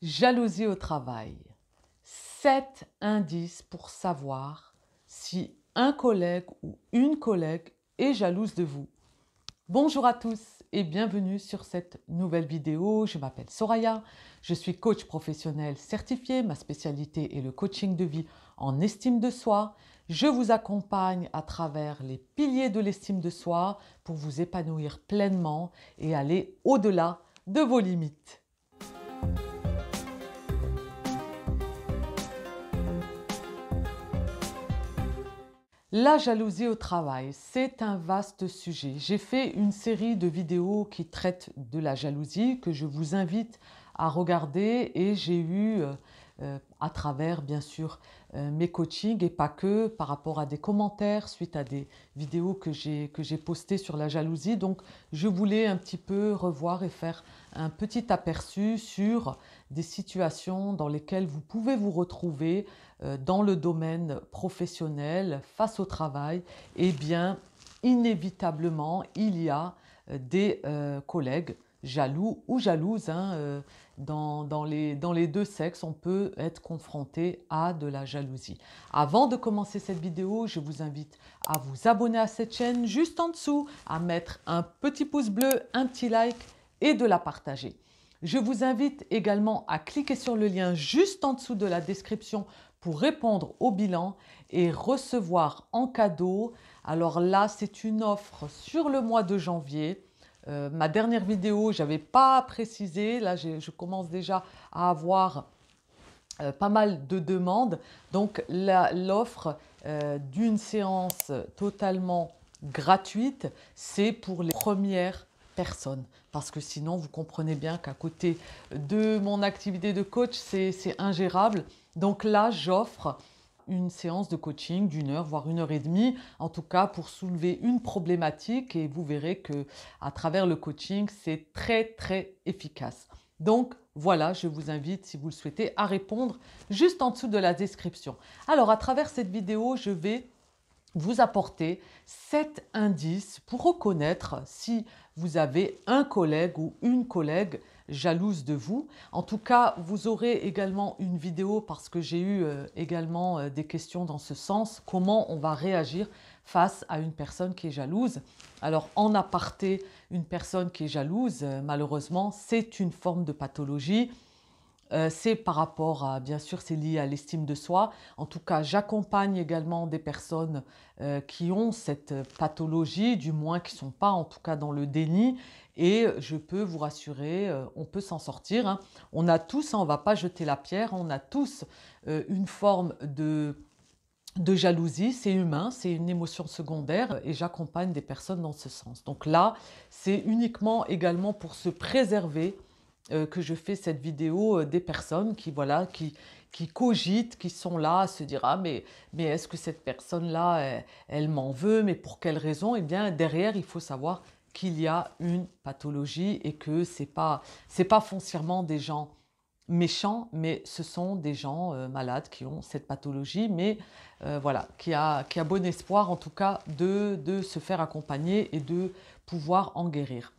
Jalousie au travail. 7 indices pour savoir si un collègue ou une collègue est jalouse de vous. Bonjour à tous et bienvenue sur cette nouvelle vidéo. Je m'appelle Soraya, je suis coach professionnel certifié. Ma spécialité est le coaching de vie en estime de soi. Je vous accompagne à travers les piliers de l'estime de soi pour vous épanouir pleinement et aller au-delà de vos limites. La jalousie au travail, c'est un vaste sujet. J'ai fait une série de vidéos qui traitent de la jalousie que je vous invite à regarder et j'ai eu à travers bien sûr mes coachings et pas que, par rapport à des commentaires suite à des vidéos que j'ai postées sur la jalousie. Donc je voulais un petit peu revoir et faire un petit aperçu sur des situations dans lesquelles vous pouvez vous retrouver dans le domaine professionnel, face au travail. Eh bien, inévitablement, il y a des collègues jaloux ou jalouses. Dans les deux sexes, on peut être confronté à de la jalousie. Avant de commencer cette vidéo, je vous invite à vous abonner à cette chaîne juste en dessous, à mettre un petit pouce bleu, un petit like et de la partager. Je vous invite également à cliquer sur le lien juste en dessous de la description pour répondre au bilan et recevoir en cadeau. Alors là, c'est une offre sur le mois de janvier. Ma dernière vidéo, je n'avais pas précisé. Là, je commence déjà à avoir pas mal de demandes. Donc, l'offre d'une séance totalement gratuite, c'est pour les premières personnes. Parce que sinon, vous comprenez bien qu'à côté de mon activité de coach, c'est ingérable. Donc là, j'offre une séance de coaching d'1 heure, voire 1 heure et demie, en tout cas pour soulever une problématique, et vous verrez que à travers le coaching, c'est très efficace. Donc voilà, je vous invite, si vous le souhaitez, à répondre juste en dessous de la description. Alors à travers cette vidéo, je vais vous apporter 7 indices pour reconnaître si vous avez un collègue ou une collègue jalouse de vous. En tout cas, vous aurez également une vidéo parce que j'ai eu également des questions dans ce sens. Comment on va réagir face à une personne qui est jalouse? Alors, en aparté, une personne qui est jalouse, malheureusement, c'est une forme de pathologie. C'est par rapport à, bien sûr, c'est lié à l'estime de soi. En tout cas, j'accompagne également des personnes qui ont cette pathologie, du moins qui ne sont pas en tout cas dans le déni. Et je peux vous rassurer, on peut s'en sortir. On a tous, on ne va pas jeter la pierre, on a tous une forme de jalousie, c'est humain, c'est une émotion secondaire et j'accompagne des personnes dans ce sens. Donc là, c'est uniquement également pour se préserver que je fais cette vidéo, des personnes qui, voilà, qui cogitent, qui sont là à se dire « Ah, mais est-ce que cette personne-là, elle m'en veut? Mais pour quelle raison ?» Eh bien, derrière, il faut savoir qu'il y a une pathologie et que ce n'est pas foncièrement des gens méchants, mais ce sont des gens malades qui ont cette pathologie, mais voilà, qui a bon espoir en tout cas de se faire accompagner et de pouvoir en guérir.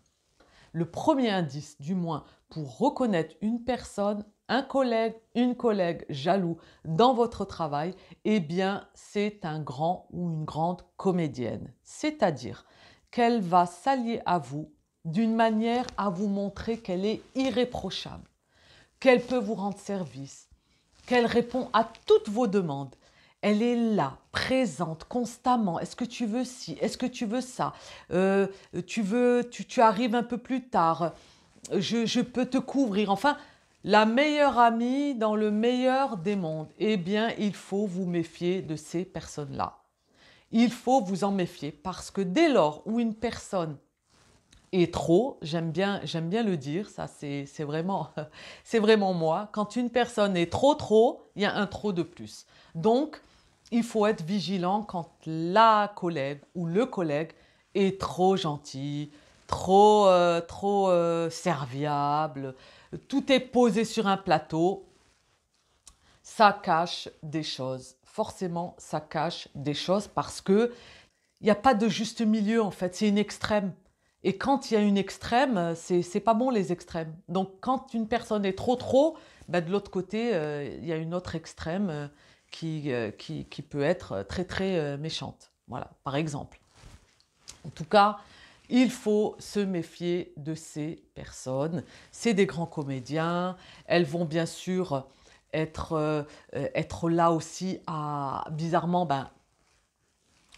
Le premier indice, du moins, pour reconnaître une personne, un collègue, une collègue jaloux dans votre travail, eh bien, c'est un grand ou une grande comédienne. C'est-à-dire qu'elle va s'allier à vous d'une manière à vous montrer qu'elle est irréprochable, qu'elle peut vous rendre service, qu'elle répond à toutes vos demandes. Elle est là, présente, constamment. Est-ce que tu veux ci? Est-ce que tu veux ça? Tu arrives un peu plus tard. Je peux te couvrir. Enfin, la meilleure amie dans le meilleur des mondes. Eh bien, il faut vous méfier de ces personnes-là. Il faut vous en méfier parce que dès lors où une personne et trop, j'aime bien le dire, ça c'est vraiment, c'est vraiment moi. Quand une personne est trop, il y a un trop de plus. Donc, il faut être vigilant quand la collègue ou le collègue est trop gentil, trop serviable, tout est posé sur un plateau. Ça cache des choses. Forcément, ça cache des choses parce que il n'y a pas de juste milieu en fait, c'est une extrême. Et quand il y a une extrême, c'est pas bon les extrêmes. Donc quand une personne est trop, ben, de l'autre côté, il y a une autre extrême qui peut être très méchante. Voilà, par exemple. En tout cas, il faut se méfier de ces personnes. C'est des grands comédiens. Elles vont bien sûr être là aussi à, bizarrement, ben,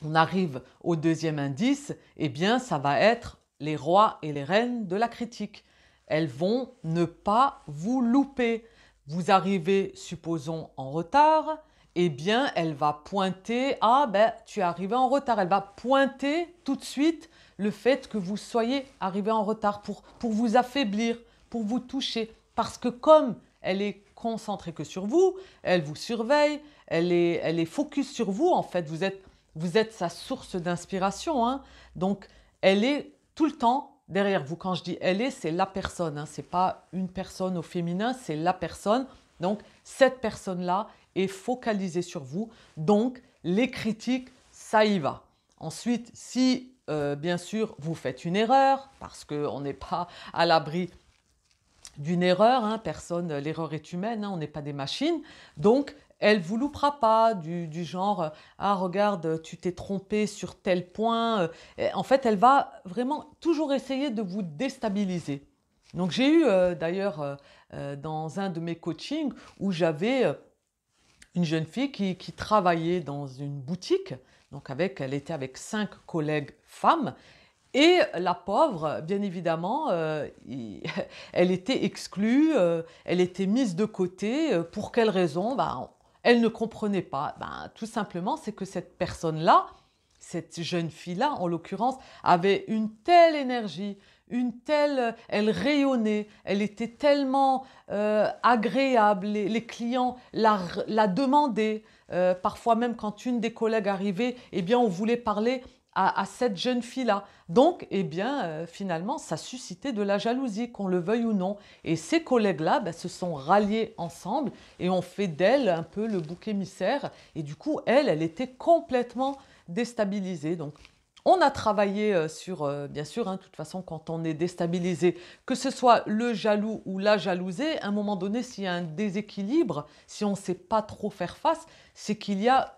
on arrive au deuxième indice, eh bien ça va être les rois et les reines de la critique. Elles vont ne pas vous louper. Vous arrivez, supposons, en retard, eh bien elle va pointer, ah ben tu es arrivé en retard. Elle va pointer tout de suite le fait que vous soyez arrivé en retard pour vous affaiblir, pour vous toucher. Parce que comme elle est concentrée que sur vous, elle vous surveille, elle est focus sur vous en fait. Vous êtes sa source d'inspiration, hein. Donc elle est tout le temps derrière vous. Quand je dis elle est, c'est la personne, hein. Ce n'est pas une personne au féminin, c'est la personne. Donc cette personne-là est focalisée sur vous. Donc les critiques, ça y va. Ensuite, si bien sûr vous faites une erreur, parce qu'on n'est pas à l'abri d'une erreur, hein, l'erreur est humaine, hein, on n'est pas des machines. Donc elle ne vous loupera pas du genre « Ah regarde, tu t'es trompé sur tel point ». En fait, elle va vraiment toujours essayer de vous déstabiliser. Donc j'ai eu d'ailleurs dans un de mes coachings où j'avais une jeune fille qui travaillait dans une boutique. Donc elle était avec 5 collègues femmes. Et la pauvre, bien évidemment, elle était exclue, elle était mise de côté. Pour quelle raison? Ben, elle ne comprenait pas. Ben, tout simplement, c'est que cette personne-là, cette jeune fille-là, en l'occurrence, avait une telle énergie, elle rayonnait, elle était tellement agréable, les clients la demandaient. Parfois même quand une des collègues arrivait, eh bien on voulait parler à cette jeune fille-là. Donc, eh bien, finalement, ça suscitait de la jalousie, qu'on le veuille ou non. Et ces collègues-là ben, se sont ralliés ensemble et ont fait d'elle un peu le bouc émissaire. Et du coup, elle était complètement déstabilisée. Donc, on a travaillé sur, bien sûr, hein, de toute façon, quand on est déstabilisé, que ce soit le jaloux ou la jalousée, à un moment donné, s'il y a un déséquilibre, si on ne sait pas trop faire face, c'est qu'il y a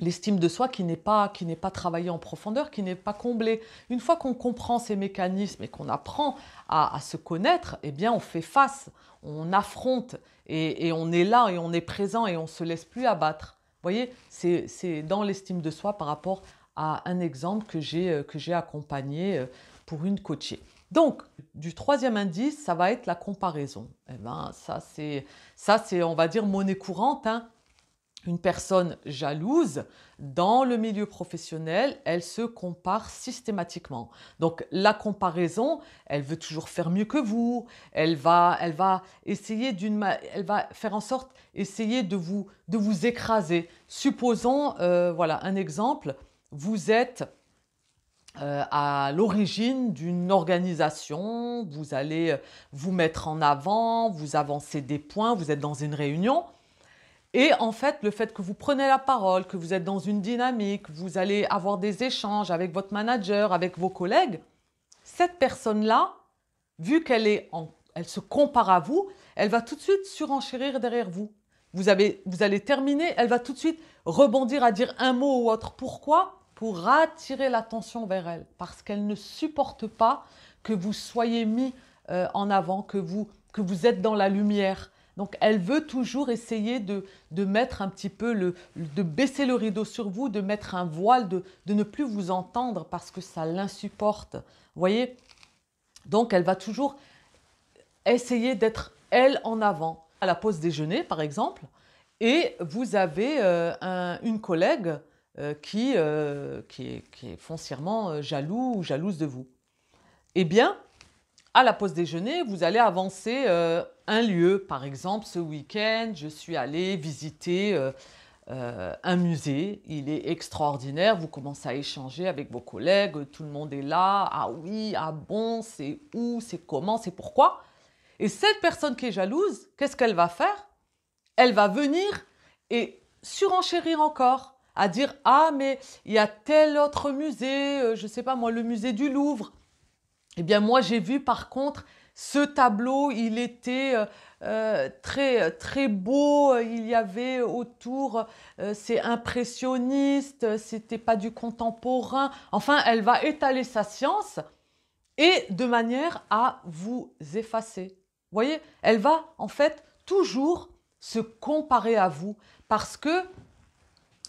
l'estime de soi qui n'est pas travaillée en profondeur, qui n'est pas comblée. Une fois qu'on comprend ces mécanismes et qu'on apprend à se connaître, eh bien on fait face, on affronte et on est là et on est présent et on ne se laisse plus abattre. Vous voyez, c'est dans l'estime de soi par rapport à un exemple que j'ai accompagné pour une coachée. Donc, du troisième indice, ça va être la comparaison. Eh ben, ça c'est, on va dire, monnaie courante, hein. Une personne jalouse, dans le milieu professionnel, elle se compare systématiquement. Donc la comparaison, elle veut toujours faire mieux que vous, elle va essayer elle va faire en sorte, essayer de vous écraser. Supposons, voilà un exemple, vous êtes à l'origine d'une organisation, vous allez vous mettre en avant, vous avancez des points, vous êtes dans une réunion. Et en fait, le fait que vous prenez la parole, que vous êtes dans une dynamique, vous allez avoir des échanges avec votre manager, avec vos collègues, cette personne-là, vu qu'elle elle se compare à vous, elle va tout de suite surenchérir derrière vous. Vous allez terminer, elle va tout de suite rebondir à dire un mot ou autre. Pourquoi? Pour attirer l'attention vers elle. Parce qu'elle ne supporte pas que vous soyez mis en avant, que vous êtes dans la lumière. Donc, elle veut toujours essayer de mettre un petit peu, de baisser le rideau sur vous, de mettre un voile, de ne plus vous entendre parce que ça l'insupporte. Vous voyez? Donc, elle va toujours essayer d'être, elle, en avant. À la pause déjeuner, par exemple, et vous avez une collègue qui est foncièrement jaloux ou jalouse de vous. Eh bien, à la pause déjeuner, vous allez avancer un lieu. Par exemple, ce week-end, je suis allée visiter un musée. Il est extraordinaire. Vous commencez à échanger avec vos collègues. Tout le monde est là. Ah oui, ah bon, c'est où, c'est comment, c'est pourquoi. Et cette personne qui est jalouse, qu'est-ce qu'elle va faire? Elle va venir et surenchérir encore. à dire: «Ah mais il y a tel autre musée, je ne sais pas moi, le musée du Louvre. Eh bien moi j'ai vu par contre ce tableau, il était très beau, il y avait autour, c'est impressionniste, c'était pas du contemporain». Enfin, elle va étaler sa science et de manière à vous effacer. Vous voyez, elle va en fait toujours se comparer à vous parce que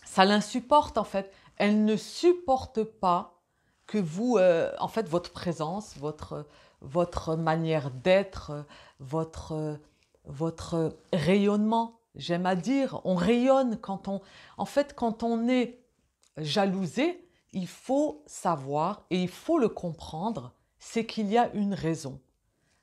ça l'insupporte en fait. Elle ne supporte pas que vous, en fait, votre présence, votre manière d'être, votre rayonnement, j'aime à dire, on rayonne quand on... En fait, quand on est jalousé, il faut savoir et il faut le comprendre, c'est qu'il y a une raison.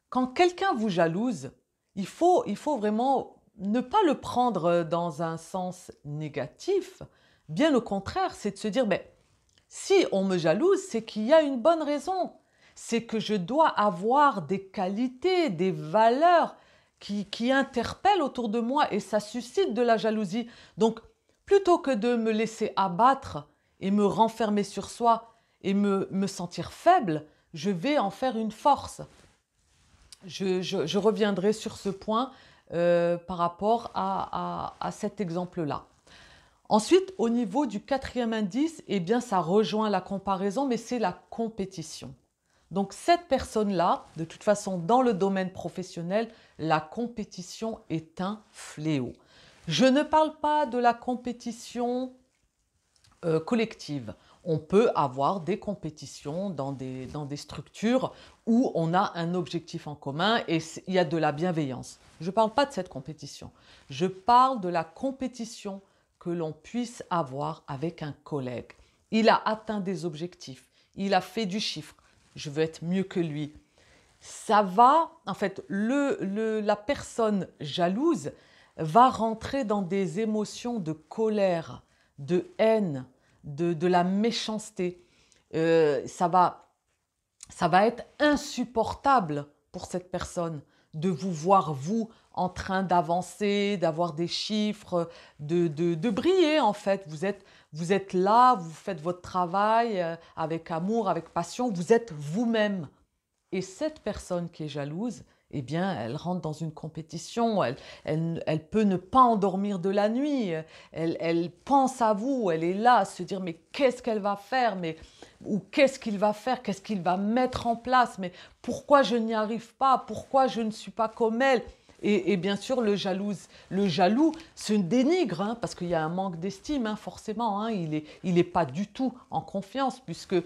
Quand quelqu'un vous jalouse, il faut vraiment ne pas le prendre dans un sens négatif. Bien au contraire, c'est de se dire, mais si on me jalouse, c'est qu'il y a une bonne raison. C'est que je dois avoir des qualités, des valeurs qui interpellent autour de moi et ça suscite de la jalousie. Donc, plutôt que de me laisser abattre et me renfermer sur soi et me sentir faible, je vais en faire une force. Je reviendrai sur ce point par rapport à cet exemple-là. Ensuite, au niveau du quatrième indice, eh bien, ça rejoint la comparaison, mais c'est la compétition. Donc, cette personne-là, de toute façon, dans le domaine professionnel, la compétition est un fléau. Je ne parle pas de la compétition collective. On peut avoir des compétitions dans des structures où on a un objectif en commun et il y a de la bienveillance. Je ne parle pas de cette compétition. Je parle de la compétition que l'on puisse avoir avec un collègue. Il a atteint des objectifs, il a fait du chiffre, je veux être mieux que lui. Ça va, en fait, la personne jalouse va rentrer dans des émotions de colère, de haine, de la méchanceté. Ça va être insupportable pour cette personne de vous voir, vous, en train d'avancer, d'avoir des chiffres, de briller en fait. Vous êtes là, vous faites votre travail avec amour, avec passion, vous êtes vous-même. Et cette personne qui est jalouse, eh bien, elle rentre dans une compétition, elle peut ne pas endormir de la nuit, elle pense à vous, elle est là à se dire mais qu'est-ce qu'elle va faire, ou qu'est-ce qu'il va faire, qu'est-ce qu'il va mettre en place, mais pourquoi je n'y arrive pas, pourquoi je ne suis pas comme elle. Et bien sûr, le jaloux se dénigre, hein, parce qu'il y a un manque d'estime, hein, forcément, hein, il est pas du tout en confiance, puisque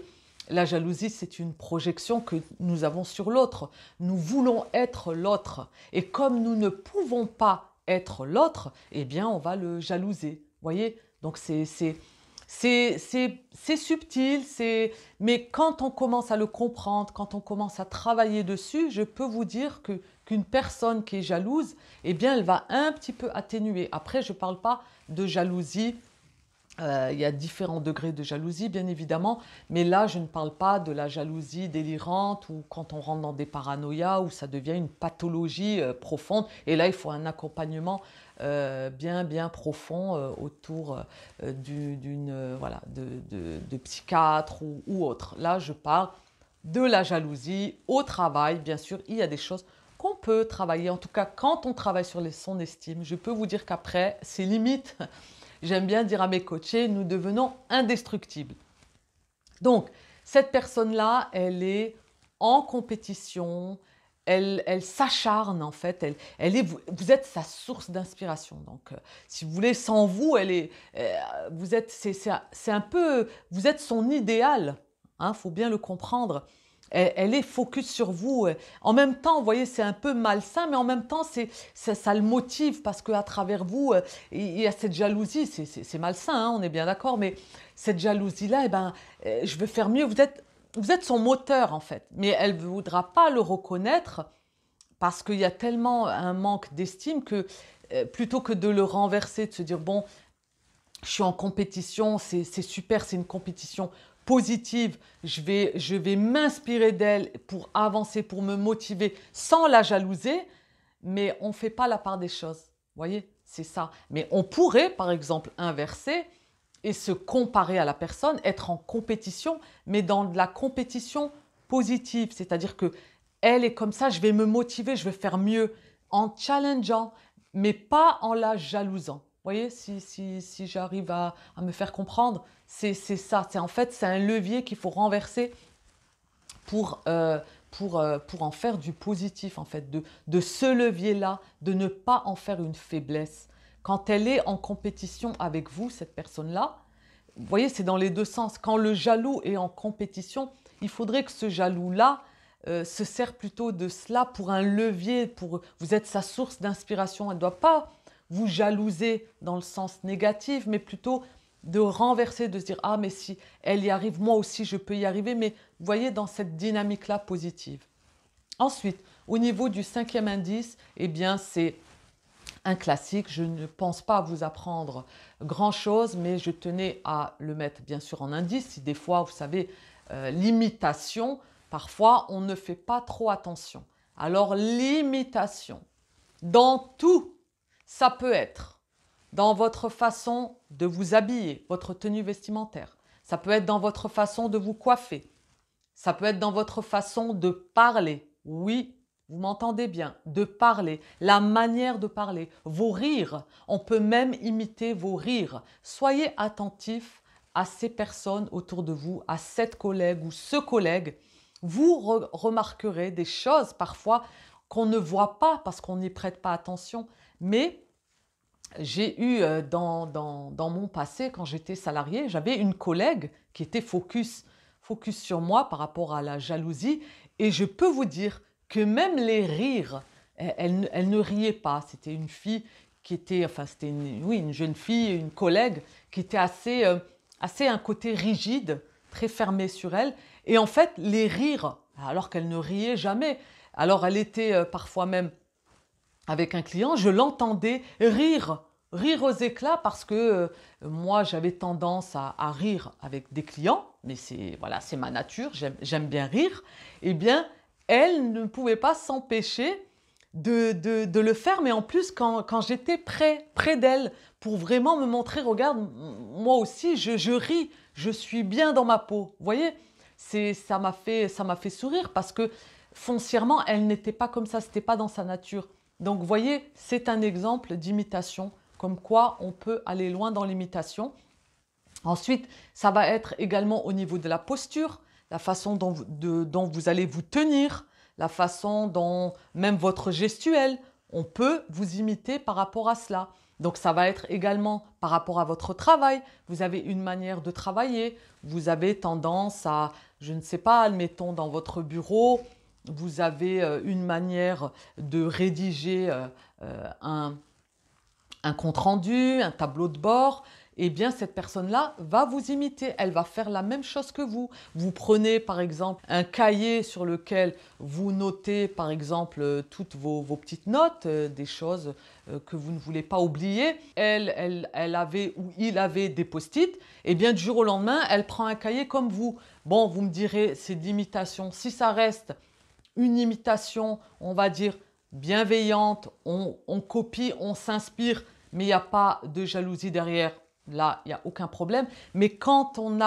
la jalousie, c'est une projection que nous avons sur l'autre. Nous voulons être l'autre. Et comme nous ne pouvons pas être l'autre, eh bien, on va le jalouser. Voyez? Donc, c'est subtil, mais quand on commence à le comprendre, quand on commence à travailler dessus, je peux vous dire qu'une personne qui est jalouse, eh bien, elle va un petit peu atténuer. Après, je ne parle pas de jalousie. Il y a différents degrés de jalousie, bien évidemment, mais là, je ne parle pas de la jalousie délirante ou quand on rentre dans des paranoïas où ça devient une pathologie profonde. Et là, il faut un accompagnement bien profond autour voilà, de psychiatre ou autre. Là, je parle de la jalousie au travail. Bien sûr, il y a des choses qu'on peut travailler. En tout cas, quand on travaille sur son estime, je peux vous dire qu'après, c'est limite. J'aime bien dire à mes coachés, nous devenons indestructibles. Donc, cette personne-là, elle est en compétition, elle s'acharne en fait, vous êtes sa source d'inspiration. Donc, si vous voulez, sans vous, c'est un peu, vous êtes son idéal, hein, faut bien le comprendre. Elle est focus sur vous. En même temps, vous voyez, c'est un peu malsain, mais en même temps, ça le motive parce qu'à travers vous, il y a cette jalousie. C'est malsain, hein, on est bien d'accord, mais cette jalousie-là, eh ben, je veux faire mieux. Vous êtes son moteur, en fait. Mais elle ne voudra pas le reconnaître parce qu'il y a tellement un manque d'estime que plutôt que de le renverser, de se dire, bon, je suis en compétition, c'est super, c'est une compétition positive, je vais m'inspirer d'elle pour avancer, pour me motiver sans la jalouser, mais on ne fait pas la part des choses. Vous voyez, c'est ça. Mais on pourrait, par exemple, inverser et se comparer à la personne, être en compétition, mais dans de la compétition positive. C'est-à-dire que elle est comme ça, je vais me motiver, je vais faire mieux en challengeant, mais pas en la jalousant. Vous voyez, si j'arrive à me faire comprendre, c'est ça. En fait, c'est un levier qu'il faut renverser pour en faire du positif, en fait, de ce levier-là, de ne pas en faire une faiblesse. Quand elle est en compétition avec vous, cette personne-là, vous voyez, c'est dans les deux sens. Quand le jaloux est en compétition, il faudrait que ce jaloux-là se sert plutôt de cela pour un levier, vous êtes sa source d'inspiration. Elle ne doit pas vous jalouser dans le sens négatif, mais plutôt de renverser, de se dire « Ah, mais si elle y arrive, moi aussi je peux y arriver », mais vous voyez, dans cette dynamique-là positive. Ensuite, au niveau du 5e indice, eh bien, c'est un classique. Je ne pense pas vous apprendre grand-chose, mais je tenais à le mettre bien sûr en indice. Si des fois, vous savez, l'imitation, parfois, on ne fait pas trop attention. Alors, l'imitation, dans tout, ça peut être dans votre façon de vous habiller, votre tenue vestimentaire. Ça peut être dans votre façon de vous coiffer. Ça peut être dans votre façon de parler. Oui, vous m'entendez bien, de parler, la manière de parler, vos rires. On peut même imiter vos rires. Soyez attentifs à ces personnes autour de vous, à cette collègue ou ce collègue. Vous remarquerez des choses parfois qu'on ne voit pas parce qu'on n'y prête pas attention. Mais j'ai eu dans mon passé, quand j'étais salariée, j'avais une collègue qui était focus sur moi par rapport à la jalousie. Et je peux vous dire que même les rires, elle ne riait pas. C'était une fille qui était, enfin c'était une jeune fille, une collègue qui était assez un côté rigide, très fermée sur elle. Et en fait, les rires, alors qu'elle ne riait jamais, alors elle était parfois même avec un client, je l'entendais rire aux éclats parce que moi j'avais tendance à rire avec des clients, mais voilà, c'est ma nature, j'aime bien rire. Eh bien, elle ne pouvait pas s'empêcher de le faire, mais en plus quand j'étais près d'elle pour vraiment me montrer, regarde, moi aussi je ris, je suis bien dans ma peau. Vous voyez, ça m'a fait sourire parce que foncièrement, elle n'était pas comme ça, c'était pas dans sa nature. Donc, vous voyez, c'est un exemple d'imitation, comme quoi on peut aller loin dans l'imitation. Ensuite, ça va être également au niveau de la posture, la façon dont vous allez vous tenir, la façon dont même votre gestuelle, on peut vous imiter par rapport à cela. Donc, ça va être également par rapport à votre travail. Vous avez une manière de travailler, vous avez tendance à, je ne sais pas, admettons dans votre bureau, vous avez une manière de rédiger un compte-rendu, un tableau de bord, eh bien cette personne-là va vous imiter, elle va faire la même chose que vous. Vous prenez par exemple un cahier sur lequel vous notez par exemple toutes vos petites notes, des choses que vous ne voulez pas oublier. Elle avait ou il avait des post-it, et bien du jour au lendemain, elle prend un cahier comme vous. Bon, vous me direz, c'est d'imitation. Si ça reste une imitation, on va dire, bienveillante, on copie, on s'inspire, mais il n'y a pas de jalousie derrière, là, il n'y a aucun problème. Mais quand on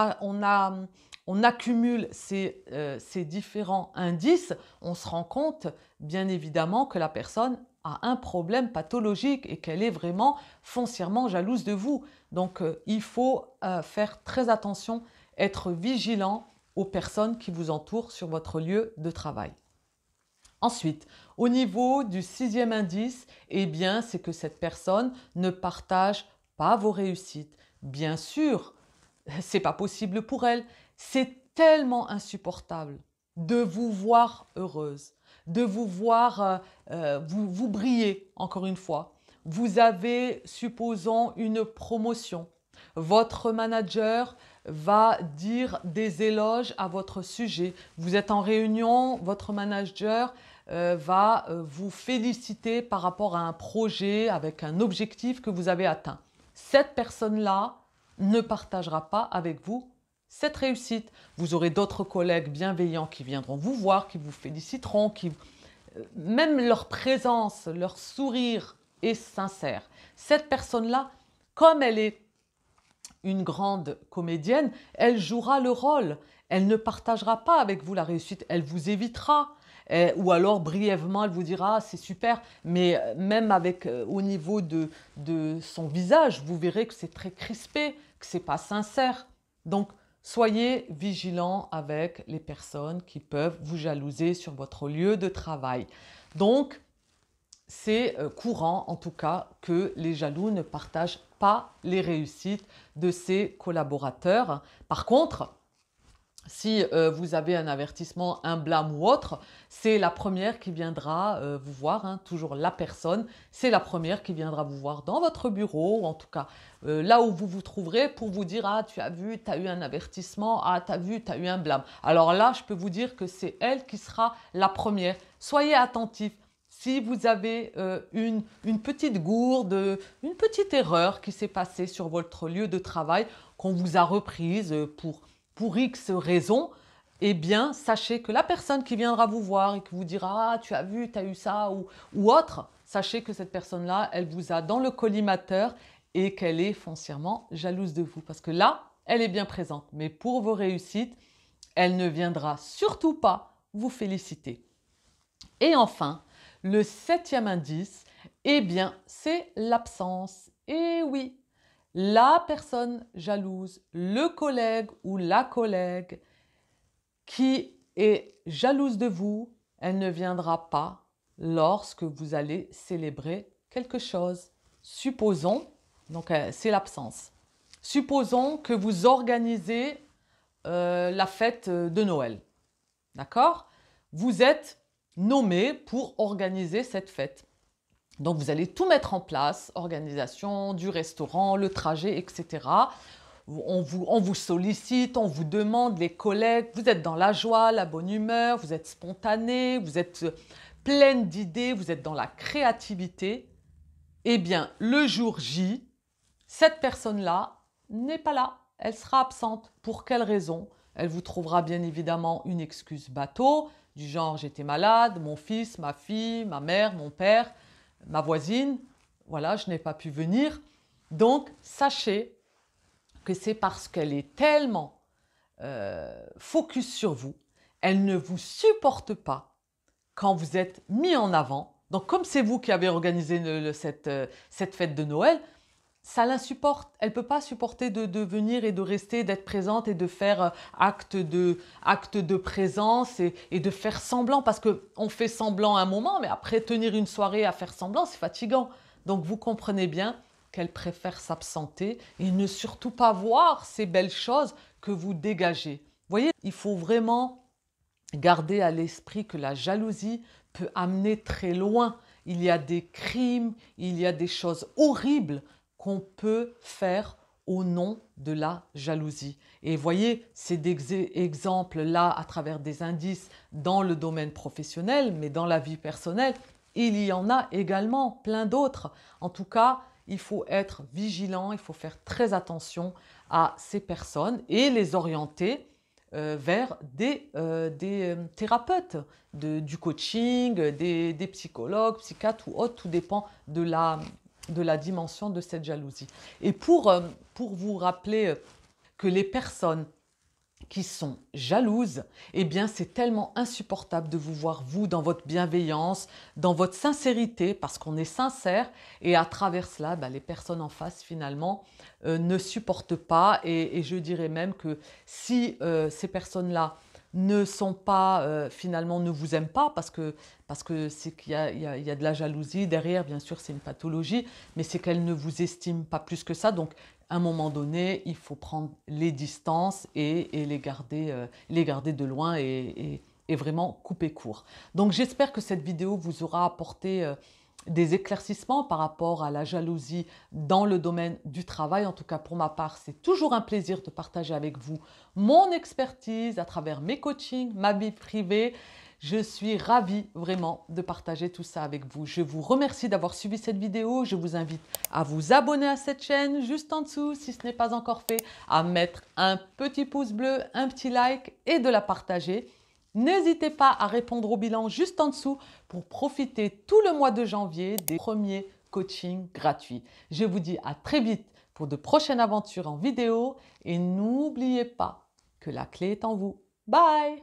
accumule ces différents indices, on se rend compte, bien évidemment, que la personne a un problème pathologique et qu'elle est vraiment foncièrement jalouse de vous. Donc, il faut faire très attention, être vigilant aux personnes qui vous entourent sur votre lieu de travail. Ensuite, au niveau du 6e indice, eh bien, c'est que cette personne ne partage pas vos réussites. Bien sûr, ce n'est pas possible pour elle. C'est tellement insupportable de vous voir heureuse, de vous voir vous briller, encore une fois. Vous avez, supposons, une promotion. Votre manager va dire des éloges à votre sujet. Vous êtes en réunion, votre manager va vous féliciter par rapport à un projet avec un objectif que vous avez atteint. Cette personne-là ne partagera pas avec vous cette réussite. Vous aurez d'autres collègues bienveillants qui viendront vous voir, qui vous féliciteront, même leur présence, leur sourire est sincère. Cette personne-là, comme elle est une grande comédienne, elle jouera le rôle. Elle ne partagera pas avec vous la réussite, elle vous évitera. Ou alors brièvement, elle vous dira ah, c'est super, mais même avec au niveau de son visage, vous verrez que c'est très crispé, que c'est pas sincère. Donc, soyez vigilants avec les personnes qui peuvent vous jalouser sur votre lieu de travail. Donc, c'est courant en tout cas que les jaloux ne partagent pas les réussites de ses collaborateurs. Par contre, si vous avez un avertissement, un blâme ou autre, c'est la première qui viendra vous voir, hein, toujours la personne, c'est la première qui viendra vous voir dans votre bureau, ou en tout cas là où vous vous trouverez pour vous dire « Ah, tu as vu, tu as eu un avertissement, ah, tu as vu, tu as eu un blâme ». Alors là, je peux vous dire que c'est elle qui sera la première. Soyez attentifs. Si vous avez une petite gourde, une petite erreur qui s'est passée sur votre lieu de travail, qu'on vous a reprise pour X raisons, eh bien, sachez que la personne qui viendra vous voir et qui vous dira « Ah, tu as vu, tu as eu ça » ou autre, sachez que cette personne-là, elle vous a dans le collimateur et qu'elle est foncièrement jalouse de vous. Parce que là, elle est bien présente. Mais pour vos réussites, elle ne viendra surtout pas vous féliciter. Et enfin, le 7e indice, eh bien, c'est l'absence. Et oui, la personne jalouse, le collègue ou la collègue qui est jalouse de vous, elle ne viendra pas lorsque vous allez célébrer quelque chose. Supposons, donc c'est l'absence. Supposons que vous organisez la fête de Noël. D'accord? Vous êtes nommé pour organiser cette fête. Donc, vous allez tout mettre en place, organisation du restaurant, le trajet, etc. On vous sollicite, on vous demande, les collègues, vous êtes dans la joie, la bonne humeur, vous êtes spontané, vous êtes pleine d'idées, vous êtes dans la créativité. Eh bien, le jour J, cette personne-là n'est pas là, elle sera absente. Pour quelle raison? Elle vous trouvera bien évidemment une excuse bateau, du genre j'étais malade, mon fils, ma fille, ma mère, mon père, ma voisine, voilà, je n'ai pas pu venir. Donc, sachez que c'est parce qu'elle est tellement focus sur vous, elle ne vous supporte pas quand vous êtes mis en avant. Donc, comme c'est vous qui avez organisé cette fête de Noël, ça l'insupporte. Elle ne peut pas supporter de venir et de rester, d'être présente et de faire acte de présence et de faire semblant. Parce qu'on fait semblant un moment, mais après tenir une soirée à faire semblant, c'est fatigant. Donc vous comprenez bien qu'elle préfère s'absenter et ne surtout pas voir ces belles choses que vous dégagez. Vous voyez, il faut vraiment garder à l'esprit que la jalousie peut amener très loin. Il y a des crimes, il y a des choses horribles qu'on peut faire au nom de la jalousie. Et voyez, c'est des exemples-là à travers des indices dans le domaine professionnel, mais dans la vie personnelle, il y en a également plein d'autres. En tout cas, il faut être vigilant, il faut faire très attention à ces personnes et les orienter vers des thérapeutes, du coaching, des psychologues, psychiatres ou autres, tout dépend de la dimension de cette jalousie. Et pour vous rappeler que les personnes qui sont jalouses, eh bien c'est tellement insupportable de vous voir vous dans votre bienveillance, dans votre sincérité, parce qu'on est sincère et à travers cela, les personnes en face finalement ne supportent pas et je dirais même que si ces personnes-là ne sont pas, finalement ne vous aiment pas parce que c'est qu'il y a de la jalousie derrière, bien sûr c'est une pathologie, mais c'est qu'elles ne vous estiment pas plus que ça. Donc à un moment donné, il faut prendre les distances et les garder de loin et vraiment couper court. Donc j'espère que cette vidéo vous aura apporté des éclaircissements par rapport à la jalousie dans le domaine du travail. En tout cas, pour ma part, c'est toujours un plaisir de partager avec vous mon expertise à travers mes coachings, ma vie privée. Je suis ravie vraiment de partager tout ça avec vous. Je vous remercie d'avoir suivi cette vidéo. Je vous invite à vous abonner à cette chaîne juste en dessous si ce n'est pas encore fait, à mettre un petit pouce bleu, un petit like et de la partager. N'hésitez pas à répondre au bilan juste en dessous pour profiter tout le mois de janvier des premiers coachings gratuits. Je vous dis à très vite pour de prochaines aventures en vidéo et n'oubliez pas que la clé est en vous. Bye!